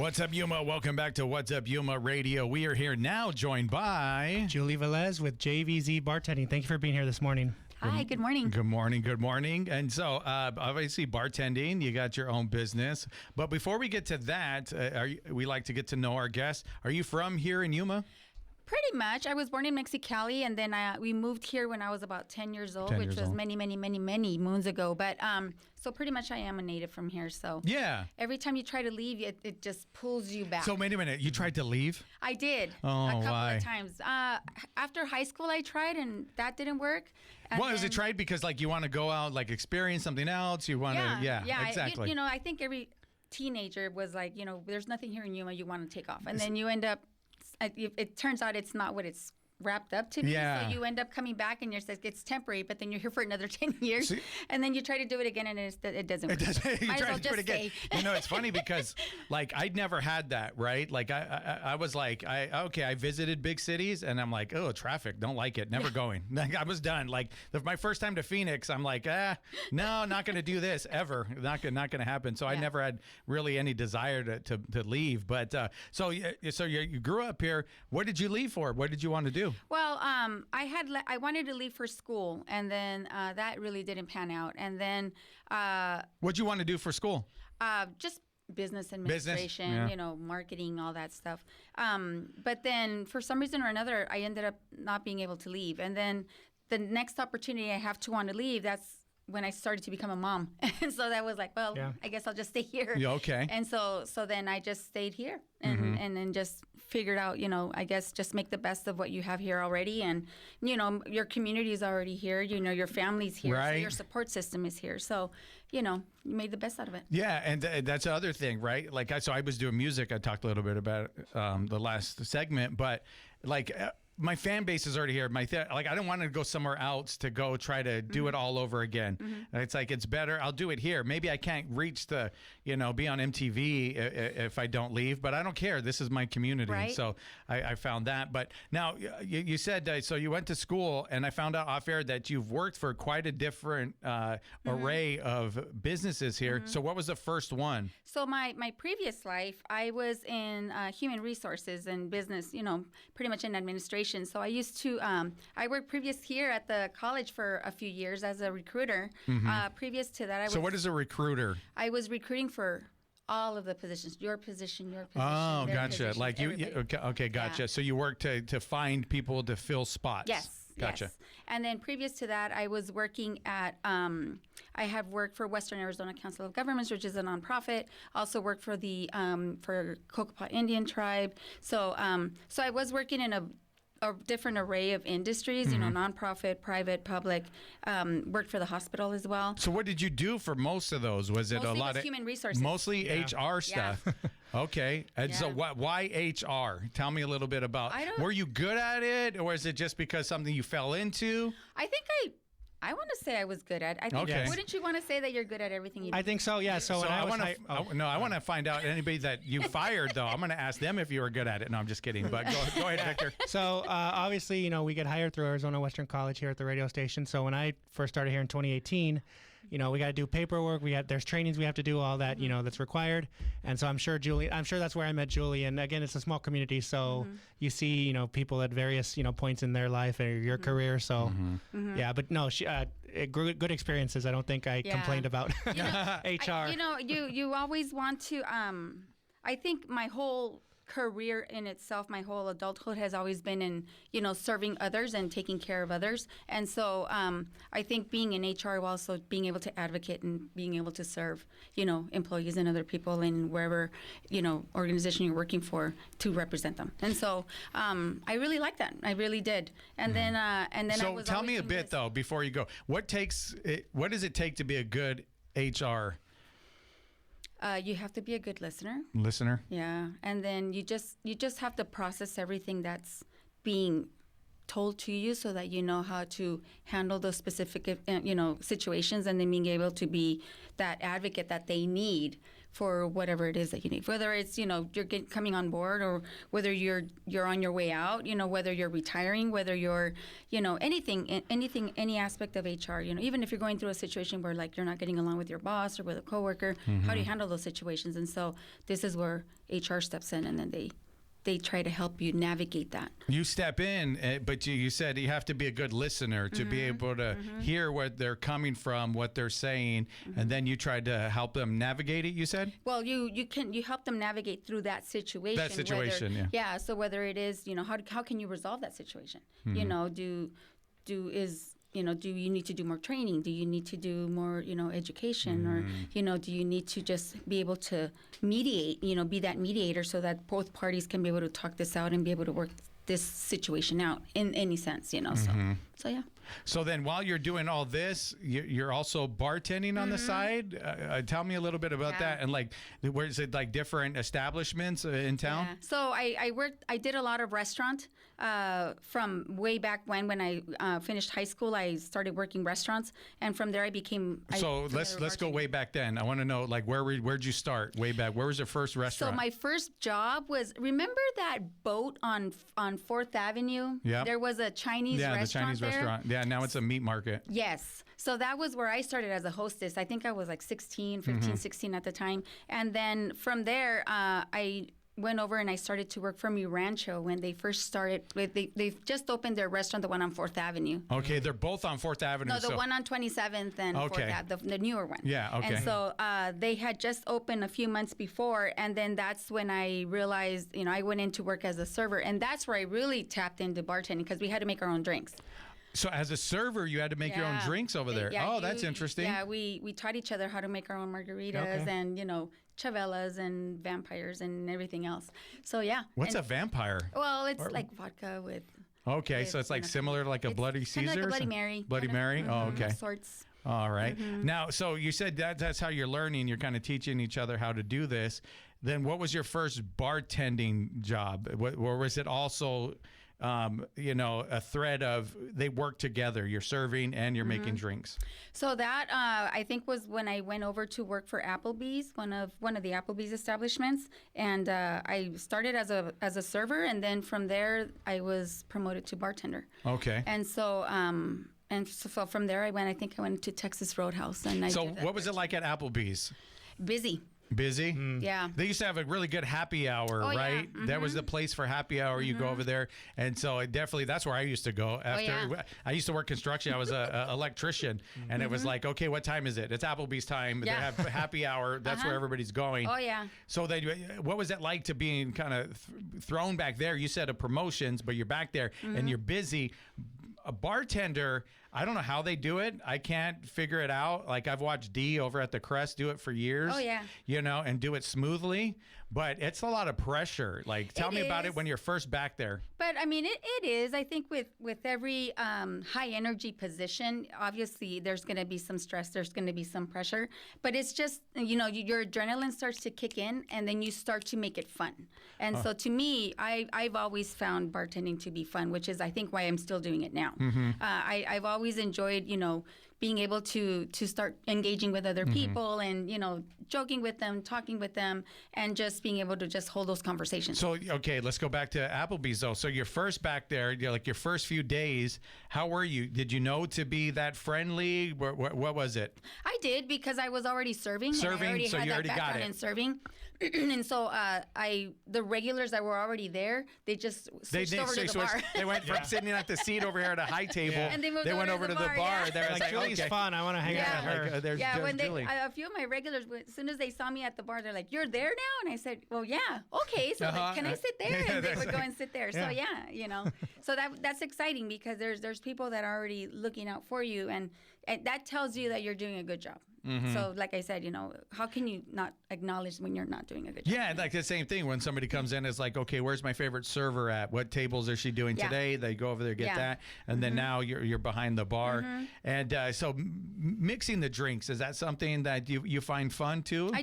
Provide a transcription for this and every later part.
What's up, Yuma? Welcome back to What's Up, Yuma Radio. We are here now, joined by Julie Velez with JVZ Bartending. Thank you for being here this morning. Hi, good morning. Good morning, good morning. And so, obviously, bartending, you got your own business. But before we get to that, we like to get to know our guests. Are you from here in Yuma? Pretty much. I was born in Mexicali, and then we moved here when I was about 10 years old, which was many moons ago. But so pretty much I am a native from here. So yeah, every time you try to leave, it just pulls you back. So wait a minute, you tried to leave? I did. Oh, a couple why? of times. After high school, I tried, and that didn't work. And Well, is it tried because like you want to go out, like experience something else? You want to, yeah, exactly. I think every teenager was like, there's nothing here in Yuma, you want to take off, and then you end up. It turns out it's not what it's wrapped up to be. Yeah. So you end up coming back and it's temporary, but then you're here for another 10 years. And then you try to do it again and it doesn't work. You Might try as well to do it again. It's funny because like I'd never had that, right? Like I was like, I visited big cities and I'm like, oh, traffic, don't like it, never going. Like, I was done. Like my first time to Phoenix, I'm like, no, not going to do this ever. Not going to happen. So I never had really any desire to leave. But so you grew up here. What did you leave for? What did you want to do? Well, I wanted to leave for school, and then that really didn't pan out. And then what'd you want to do for school? Just business administration, marketing, all that stuff. But then for some reason or another, I ended up not being able to leave. And then the next opportunity I have to want to leave, that's when I started to become a mom. And so that was like, I guess I'll just stay here. Yeah, okay. And so then I just stayed here and then just figured out, I guess just make the best of what you have here already. And, your community is already here. Your family's here. Right. So your support system is here. So, you made the best out of it. Yeah, and that's the other thing, right? Like, I was doing music. I talked a little bit about it, the last segment, but like... my fan base is already here. I don't want to go somewhere else to go try to do it all over again. It's like, it's better. I'll do it here. Maybe I can't reach be on MTV if I don't leave, but I don't care. This is my community. Right. So I found that. But now you said, so you went to school, and I found out off air that you've worked for quite a different array of businesses here. So what was the first one? So my previous life, I was in human resources and business, pretty much in administration. So I used to, I worked previous here at the college for a few years as a recruiter. Previous to that, So what is a recruiter? I was recruiting for all of the positions, your position. Oh, gotcha. Positions, like you, okay, gotcha. Yeah. So you work to find people to fill spots. Yes. Gotcha. Yes. And then previous to that, I was working at, I have worked for Western Arizona Council of Governments, which is a nonprofit. Also worked for the, for Cocopah Indian Tribe. So I was working in a different array of industries, nonprofit, private, public, worked for the hospital as well. So what did you do for most of those? Was it mostly a lot of human resources? Mostly HR stuff. Yeah. Okay. And so why HR? Tell me a little bit about, were you good at it, or is it just because something you fell into? I think I want to say I was good at it. I think, wouldn't you want to say that you're good at everything you do? I think so, yeah. So I want to find out anybody that you fired, though. I'm going to ask them if you were good at it. No, I'm just kidding. But go ahead, Victor. So obviously, we get hired through Arizona Western College here at the radio station. So when I first started here in 2018, we got to do paperwork. There's trainings we have to do, all that, that's required. And so I'm sure that's where I met Julie. And again, it's a small community. So you see, people at various, points in their life or your career. So yeah, but no, good experiences. I don't think I complained about HR. You always want to, I think my whole career in itself, my whole adulthood has always been in, serving others and taking care of others. And so I think being in HR while also being able to advocate and being able to serve, employees and other people in wherever, organization you're working for to represent them. And so I really like that. I really did. And then so I was tell me a bit though, before you go, what does it take to be a good HR? You have to be a good listener. Yeah. And then you just have to process everything that's being told to you so that you know how to handle those specific, situations, and then being able to be that advocate that they need for whatever it is that you need, whether it's, you're coming on board, or whether you're on your way out, whether you're retiring, whether you're, anything, any aspect of HR, even if you're going through a situation where like you're not getting along with your boss or with a coworker, how do you handle those situations? And so this is where HR steps in, and then they try to help you navigate that. You step in, but you said you have to be a good listener to be able to hear what they're coming from, what they're saying, and then you try to help them navigate it, you said? Well, you help them navigate through that situation. That situation, whether, yeah. So whether it is, how can you resolve that situation? Do you need to do more training? Do you need to do more, education? Or, do you need to just be able to mediate, be that mediator so that both parties can be able to talk this out and be able to work this situation out in any sense, So yeah. So then while you're doing all this, you're also bartending on the side. Tell me a little bit about that. And like, where is it like different establishments in town? Yeah. So I did a lot of restaurant from way back when I finished high school. I started working restaurants, and from there I became. So let's go way back then. I want to know like where'd you start way back? Where was your first restaurant? So my first job was, remember that boat on 4th Avenue? Yeah. There was a Chinese restaurant. Yeah, the Chinese restaurant. Yeah, now it's a meat market. Yes. So that was where I started as a hostess. I think I was like 16, 15, 16 at the time. And then from there, I went over and I started to work for Mi Rancho when they first started. They've just opened their restaurant, the one on 4th Avenue. Okay, they're both on 4th Avenue. No, the one on 27th and 4th Avenue, the newer one. Yeah, okay. And so they had just opened a few months before, and then that's when I realized, I went into work as a server, and that's where I really tapped into bartending because we had to make our own drinks. So as a server, you had to make your own drinks over there. Yeah, that's interesting. Yeah, we taught each other how to make our own margaritas and, chavelas and vampires and everything else. So, yeah. What's a vampire? Well, it's like vodka with... Okay, so it's like similar to like a Bloody Caesar? Kind of like a Bloody Mary. Bloody Mary? Oh, okay. Of sorts. All right. Now, so you said that's how you're learning. You're kind of teaching each other how to do this. Then what was your first bartending job? Or was it also... a thread of they work together. You're serving and you're making drinks. So that I think was when I went over to work for Applebee's, one of the Applebee's establishments, and I started as a server, and then from there I was promoted to bartender. Okay. And so from there I went to Texas Roadhouse, and what was it like at Applebee's? Busy. Busy? Yeah. They used to have a really good happy hour, right? Yeah. That was the place for happy hour. You go over there. And so that's where I used to go. I used to work construction. I was an electrician. And it was like, okay, what time is it? It's Applebee's time. They have happy hour. That's where everybody's going. Oh, yeah. So what was it like to being kind of thrown back there? You said of promotions, but you're back there and you're busy. A bartender, I don't know how they do it. I can't figure it out. Like I've watched Dee over at the Crest do it for years. Oh, yeah. And do it smoothly. But it's a lot of pressure. Like, tell me about it when you're first back there. But I mean, it is. I think with every high energy position, obviously there's going to be some stress. There's going to be some pressure. But it's just, your adrenaline starts to kick in, and then you start to make it fun. And so to me, I've always found bartending to be fun, which is I think why I'm still doing it now. I've always enjoyed, being able to start engaging with other people and, joking with them, talking with them, and just being able to just hold those conversations. So, okay, let's go back to Applebee's though. So you're first back there, like your first few days, how were you? Did you know to be that friendly? What was it? I did because I was already serving. Serving, and I so you already got it. In serving. And so the regulars that were already there, they just switched over to the bar. They went from sitting at the seat over here at a high table. And they went over to the bar. Yeah. They were like, Julie's fun. I want to hang out with her. There's when Julie. a few of my regulars, as soon as they saw me at the bar, they're like, "You're there now?" And I said, "Well, yeah, okay. So like, can I sit there?" And they would go and sit there. So so that's exciting because there's people that are already looking out for you, and that tells you that you're doing a good job. So like I said, how can you not acknowledge when you're not doing a good job? Yeah, like the same thing when somebody comes in, it's like, okay, where's my favorite server at? What tables is she doing today? They go over there, get that. And then now you're behind the bar. And so mixing the drinks, is that something that you find fun too? I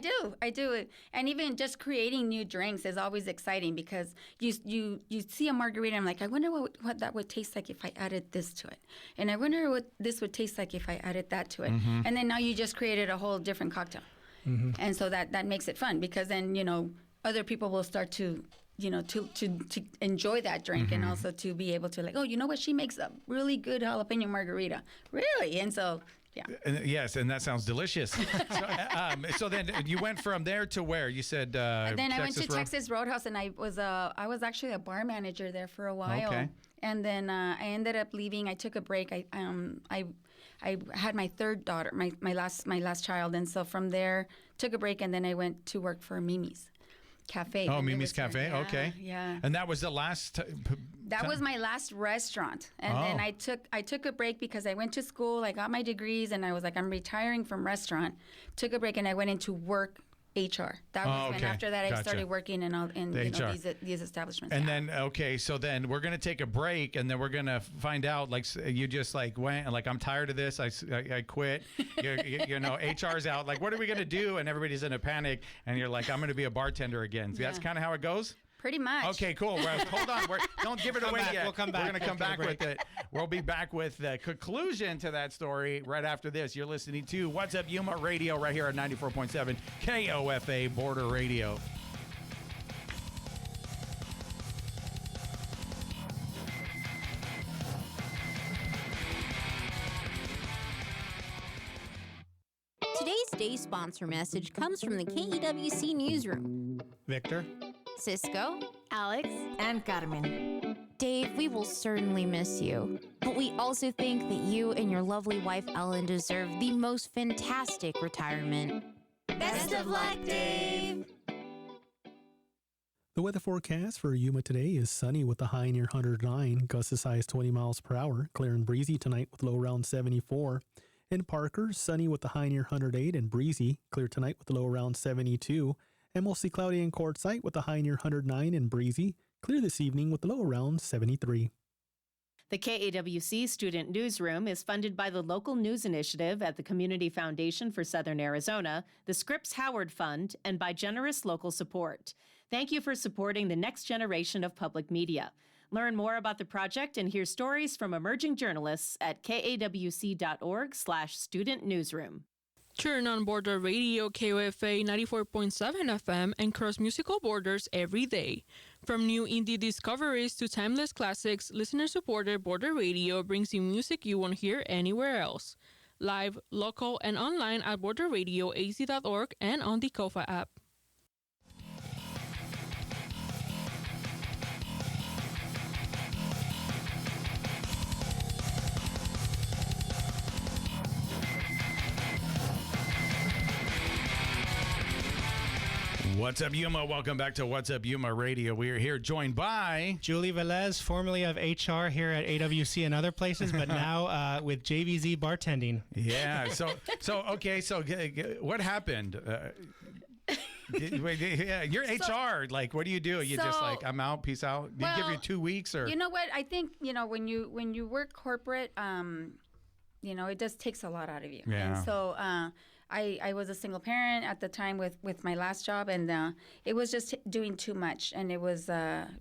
do. And even just creating new drinks is always exciting because you see a margarita and I'm like, I wonder what that would taste like if I added this to it. And I wonder what this would taste like if I added that to it. And then now you just created a whole different cocktail. And so that makes it fun, because then, other people will start to, to enjoy that drink, and also to be able to like, oh, you know what? She makes a really good jalapeno margarita. Really? And so, yeah. Yes, and that sounds delicious. So then you went from there to where? You said And then I went to Road- Texas Roadhouse, and I was actually a bar manager there for a while. Okay. And then I ended up leaving. I took a break. I had my third daughter, my last child, and so from there took a break, and then I went to work for Mimi's Cafe. Oh, And it Mimi's was Cafe. yeah, Okay. Yeah. And that was the last. That was my last restaurant, and then I took a break because I went to school. I got my degrees, and I was like, I'm retiring from restaurant. Took a break, and I went into work. HR. That was when after that I started working in these establishments. And then so then we're gonna take a break, and then we're gonna find out like you just like went and like, I'm tired of this. I quit. HR's out. Like, what are we gonna do? And everybody's in a panic, and you're like, I'm gonna be a bartender again. So that's kind of how it goes. Pretty much. Okay, cool. Well, hold on. Don't give it away yet. We'll come back. We're going to come back with it. We'll be back with the conclusion to that story right after this. You're listening to What's Up Yuma Radio right here at 94.7 KOFA Border Radio. Today's day sponsor message comes from the KEWC newsroom. Victor? Cisco, Alex, and Carmen. Dave, we will certainly miss you. But we also think that you and your lovely wife Ellen deserve the most fantastic retirement. Best of luck, Dave! The weather forecast for Yuma today is sunny with a high near 109, gusts as high as 20 miles per hour, clear and breezy tonight with low around 74. In Parker, sunny with a high near 108 and breezy, clear tonight with a low around 72. And mostly cloudy in Quartzsite with a high near 109 and breezy, clear this evening with a low around 73. The KAWC Student Newsroom is funded by the Local News Initiative at the Community Foundation for Southern Arizona, the Scripps Howard Fund, and by generous local support. Thank you for supporting the next generation of public media. Learn more about the project and hear stories from emerging journalists at kawc.org/student newsroom. Turn on Border Radio KOFA 94.7 FM and cross musical borders every day. From new indie discoveries to timeless classics, listener-supported Border Radio brings you music you won't hear anywhere else. Live, local, and online at borderradioaz.org and on the KOFA app. What's up, Yuma? Welcome back to What's Up Yuma Radio. We are here joined by Julie Velez, formerly of HR here at AWC and other places, but now with JVZ Bartending. Yeah. So what happened? You're HR. Like, what do you do? You just like, I'm out, peace out. Do you give you 2 weeks or? You know what? I think when you work corporate, it just takes a lot out of you. Yeah. And so I was a single parent at the time with my last job, and it was just doing too much, and it was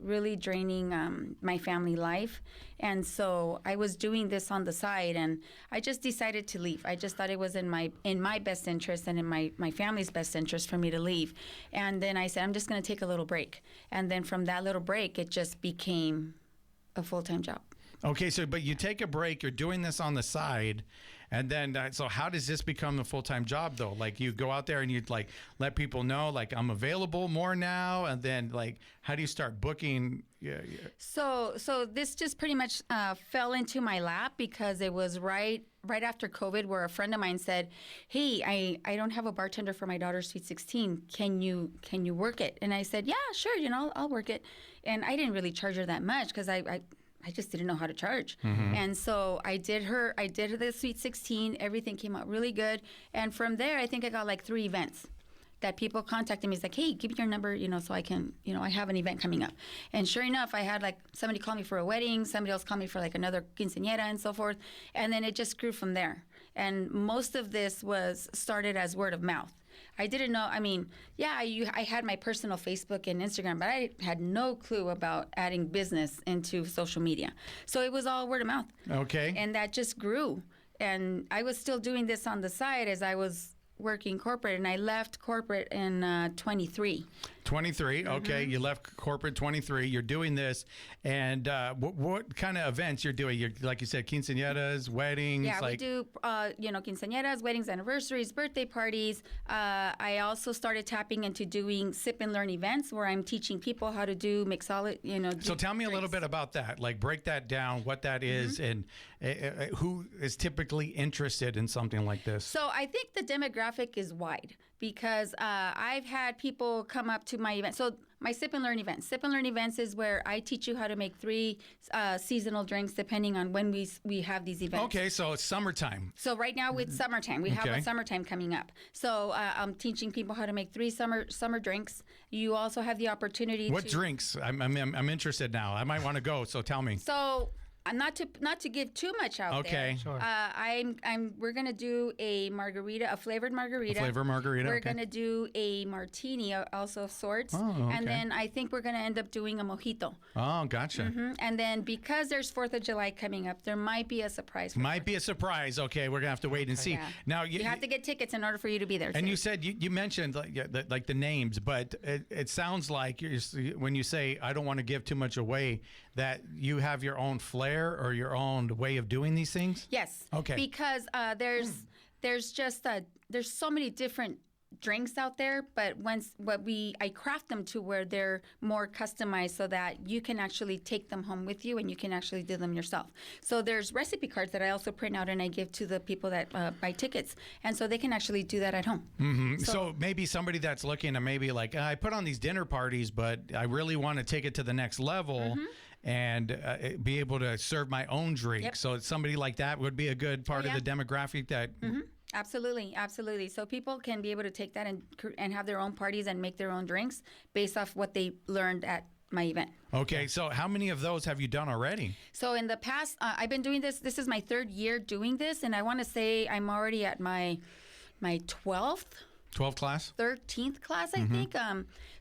really draining my family life. And so I was doing this on the side, and I just decided to leave. I just thought it was in my best interest and in my family's best interest for me to leave. And then I said, I'm just going to take a little break. And then from that little break, it just became a full-time job. Okay, so but you take a break, you're doing this on the side, and then so how does this become a full-time job though? Like you go out there and you like let people know like I'm available more now, and then like how do you start booking? Yeah. So this just pretty much fell into my lap because it was right after COVID, where a friend of mine said, "Hey, I don't have a bartender for my daughter's Sweet 16. Can you work it?" And I said, "Yeah, sure. I'll work it." And I didn't really charge her that much because I just didn't know how to charge. Mm-hmm. And so I did the Sweet 16. Everything came out really good. And from there, I think I got like 3 events that people contacted me. It's like, hey, give me your number, so I can, I have an event coming up. And sure enough, I had like somebody call me for a wedding, somebody else call me for like another quinceañera and so forth. And then it just grew from there. And most of this was started as word of mouth. I didn't know, I had my personal Facebook and Instagram, but I had no clue about adding business into social media. So it was all word of mouth. Okay. And that just grew. And I was still doing this on the side as I was working corporate, and I left corporate in 23. 23. Okay, you left corporate 23. You're doing this, and what kind of events you're doing? You're, like you said, quinceañeras, weddings. Yeah, like, we do, quinceañeras, weddings, anniversaries, birthday parties. I also started tapping into doing sip and learn events where I'm teaching people how to do mixologist. So tell me a little bit about that. Like, break that down, what that is, and who is typically interested in something like this. So I think the demographic is wide because I've had people come up to my event. So my Sip and Learn events. Sip and Learn events is where I teach you how to make 3 seasonal drinks depending on when we have these events. Okay, so it's summertime. So right now it's summertime. We have Okay. a summertime coming up. So I'm teaching people how to make 3 summer drinks. You also have the opportunity What to... drinks? I'm interested now. I might want to go, so tell me. So not to give too much out Okay. there. Sure. We're gonna do a margarita, a flavored margarita. Flavor margarita. We're okay. gonna do a martini, also of sorts. Oh, okay. And then I think we're gonna end up doing a mojito. Oh, gotcha. And then because there's 4th of July coming up, there might be a surprise. Might be a surprise. Okay, we're gonna have to wait and see. Yeah. Now You have to get tickets in order for you to be there. And too. you said you mentioned like the names, but it sounds like when you say I don't want to give too much away, that you have your own flair or your own way of doing these things. Yes. Okay. Because there's just there's so many different drinks out there, but I craft them to where they're more customized so that you can actually take them home with you and you can actually do them yourself. So there's recipe cards that I also print out and I give to the people that buy tickets, and so they can actually do that at home. So maybe somebody that's looking to maybe like I put on these dinner parties, but I really want to take it to the next level. And be able to serve my own drink. Yep. So somebody like that would be a good part of the demographic that. Absolutely. So people can be able to take that and have their own parties and make their own drinks based off what they learned at my event. Okay, so how many of those have you done already? So in the past, I've been doing this. This is my 3rd year doing this, and I want to say I'm already at my 12th. 12 class? 13th class, I think.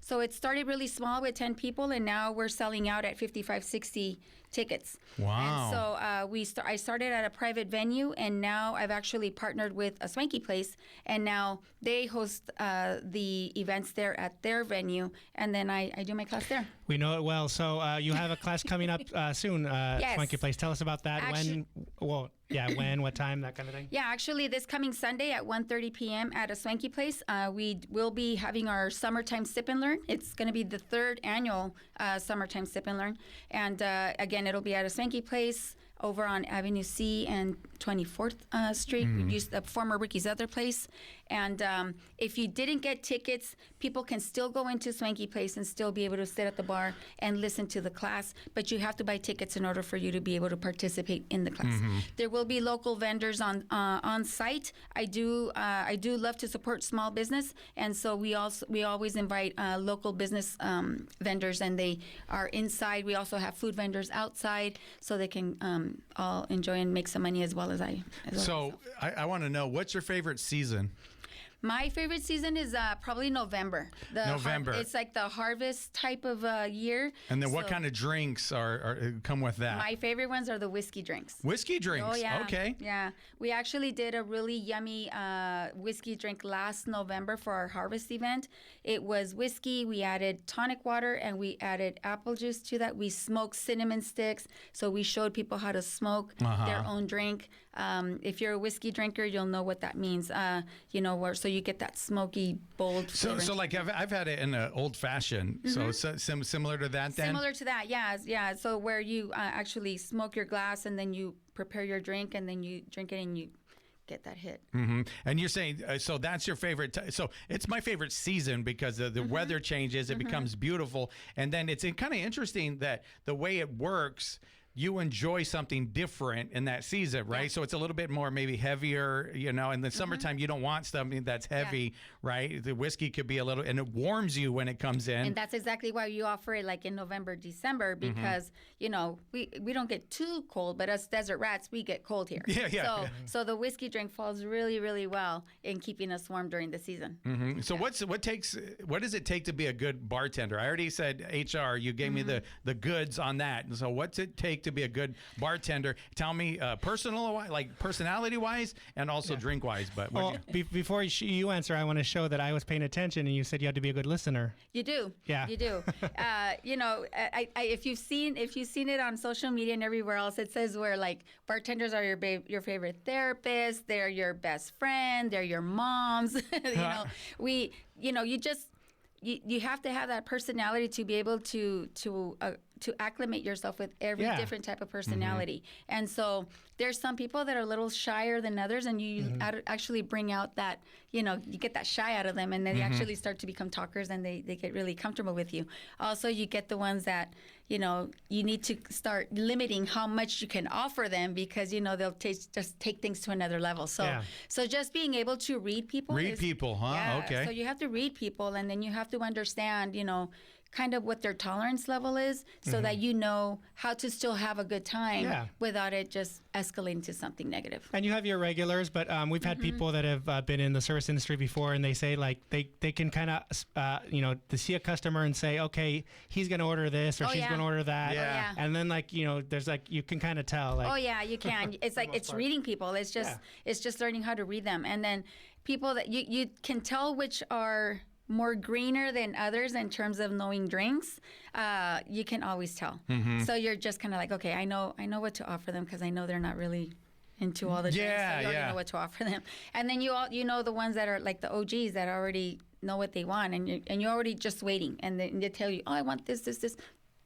So it started really small with 10 people, and now we're selling out at 55, 60 tickets. Wow. And so I started at a private venue, and now I've actually partnered with a swanky place, and now they host the events there at their venue, and then I do my class there. We know it well. So you have a class coming up soon, Yes. Swanky Place. Tell us about that. Actually- When, what time, that kind of thing? Yeah, actually, this coming Sunday at 1:30 p.m. at a swanky place, we will be having our summertime sip and learn. It's going to be the 3rd annual summertime sip and learn, and again, it'll be at a swanky place over on Avenue C and 24th Street. We used the former Ricky's other place. And if you didn't get tickets, people can still go into Swanky Place and still be able to sit at the bar and listen to the class. But you have to buy tickets in order for you to be able to participate in the class. There will be local vendors on site. I do love to support small business, and so we always invite local business vendors, and they are inside. We also have food vendors outside, so they can all enjoy and make some money as well as I. So I want to know, what's your favorite season? My favorite season is probably November. November. It's like the harvest type of year. And then what kind of drinks are come with that? My favorite ones are the whiskey drinks. Whiskey drinks. Oh, yeah. Okay. Yeah. We actually did a really yummy whiskey drink last November for our harvest event. It was whiskey. We added tonic water and we added apple juice to that. We smoked cinnamon sticks. So we showed people how to smoke their own drink. If you're a whiskey drinker, you'll know what that means. So you get that smoky, bold flavor. So like I've had it in an old fashioned. So similar to that then? Similar to that, yeah. So where you actually smoke your glass and then you prepare your drink and then you drink it and you get that hit. And you're saying, so that's your favorite. So it's my favorite season because the weather changes, it becomes beautiful. And then it's kind of interesting that the way it works, you enjoy something different in that season, right? Yeah. So it's a little bit more maybe heavier, in the summertime, you don't want something that's heavy, right? The whiskey could be a little, and it warms you when it comes in. And that's exactly why you offer it like in November, December, because, we don't get too cold, but us desert rats, we get cold here. Yeah. So the whiskey drink falls really, really well in keeping us warm during the season. So what does it take to be a good bartender? I already said HR, you gave me the goods on that. And so what's it take to to be a good bartender? Tell me personality wise and also drink wise. But Well, before you answer, I want to show that I was paying attention, and you said you had to be a good listener. You do. Yeah. You do. If you've seen it on social media and everywhere else, it says where like bartenders are your favorite therapist, they're your best friend, they're your moms. You have to have that personality to be able to acclimate yourself with every different type of personality. And so there's some people that are a little shyer than others, and you actually bring out that, you get that shy out of them, and then they actually start to become talkers, and they get really comfortable with you. Also, you get the ones that, you need to start limiting how much you can offer them, because, they'll just take things to another level. So just being able to read people. Huh? Okay. So you have to read people, and then you have to understand, kind of what their tolerance level is, so that you know how to still have a good time without it just escalating to something negative. And you have your regulars, but we've had people that have been in the service industry before, and they say like they can kind of to see a customer and say, okay, he's going to order this or she's going to order that. Yeah. And then there's you can kind of tell. Like, oh yeah, you can. It's like it's reading people. It's just learning how to read them, and then people that you can tell which are more greener than others in terms of knowing drinks. You can always tell. So you're just kind of like, okay, I know what to offer them, because I know they're not really into all the drinks. So you already know what to offer them. And then you know the ones that are like the OGs that already know what they want, and you're already just waiting, and they tell you, oh, I want this.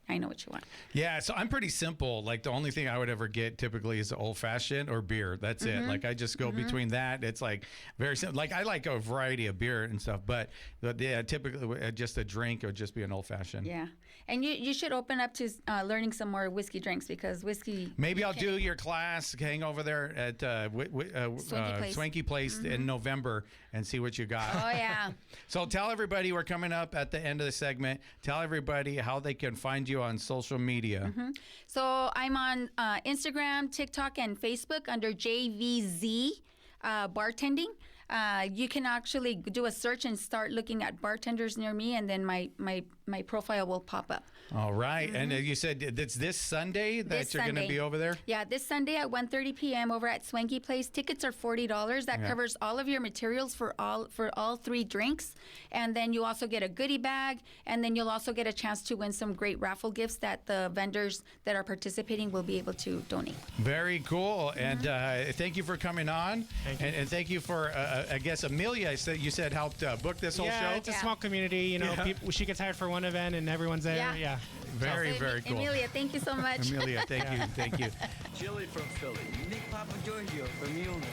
I know what you want. Yeah, so I'm pretty simple. Like the only thing I would ever get typically is old fashioned or beer. That's it. Like I just go between that. It's like very simple. Like I like a variety of beer and stuff, but typically just a drink would just be an old fashioned. Yeah, and you should open up to learning some more whiskey drinks, because whiskey. Maybe I'll do your class, hang over there at Swanky Place in November and see what you got. Oh yeah. So tell everybody, we're coming up at the end of the segment. Tell everybody how they can find you on social media. So I'm on Instagram, TikTok, and Facebook under JVZ Bartending. You can actually do a search and start looking at bartenders near me, and then my profile will pop up. All right. And you said it's this Sunday that you're going to be over there? Yeah, this Sunday at 1:30 p.m. over at Swanky Place. Tickets are $40. That covers all of your materials for all 3 drinks. And then you also get a goodie bag, and then you'll also get a chance to win some great raffle gifts that the vendors that are participating will be able to donate. Very cool. And thank you for coming on. And thank you for, I guess, Amelia, you said helped book this whole show. Yeah, it's a small community. She gets hired for one event, and everyone's there. Yeah. Very cool. Amelia, thank you so much. Amelia, thank you. Chili from Philly. Nick Papa Giorgio from Yuma.